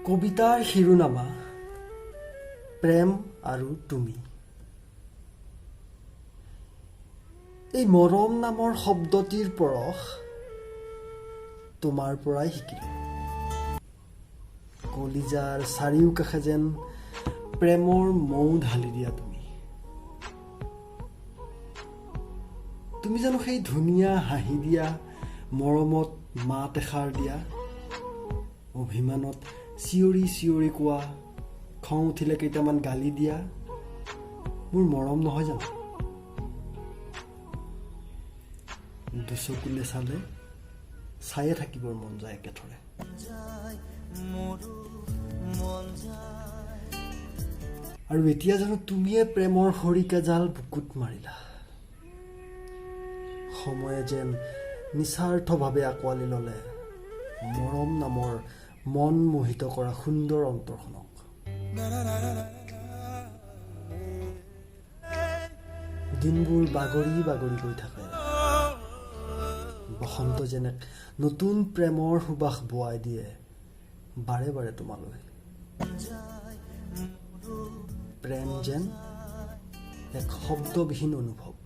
কবিতাৰ শিৰোনামা প্ৰেম আৰু তুমি। এই মৰম নামৰ শব্দটিৰ পৰশ তোমাৰ পৰাই শিকিলোঁ। কলিজাৰ চাৰিওকাষে যেন প্ৰেমৰ মৌ ঢালি দিয়া তুমি। তুমি জানো সেই ধুনীয়া হাঁহি দিয়া, মৰমত মাত এষাৰ দিয়া, অভিমানত চিঞৰি চিঞৰি কোৱা, খং উঠিলে কেইটামান গালি দিয়া মোৰ মৰম নহয় জানো? দুচকুলে চালে চায়ে থাকিবৰ মন যায় একেথৰে। আৰু এতিয়া জানো তুমিয়ে প্ৰেমৰ খৰিকা জাল বুকুত মাৰিলা। সময়ে যেন নিস্বাৰ্থভাৱে আঁকোৱালি ল'লে মৰম নামৰ মন মোহিত কৰা সুন্দৰ অন্তৰখনক। দিনবোৰ বাগৰি বাগৰি গৈ থাকে। বসন্ত যেনে নতুন প্ৰেমৰ সুবাস বোৱাই দিয়ে বাৰে বাৰে তোমালৈ। প্ৰেম যেন এক শব্দবিহীন অনুভৱ।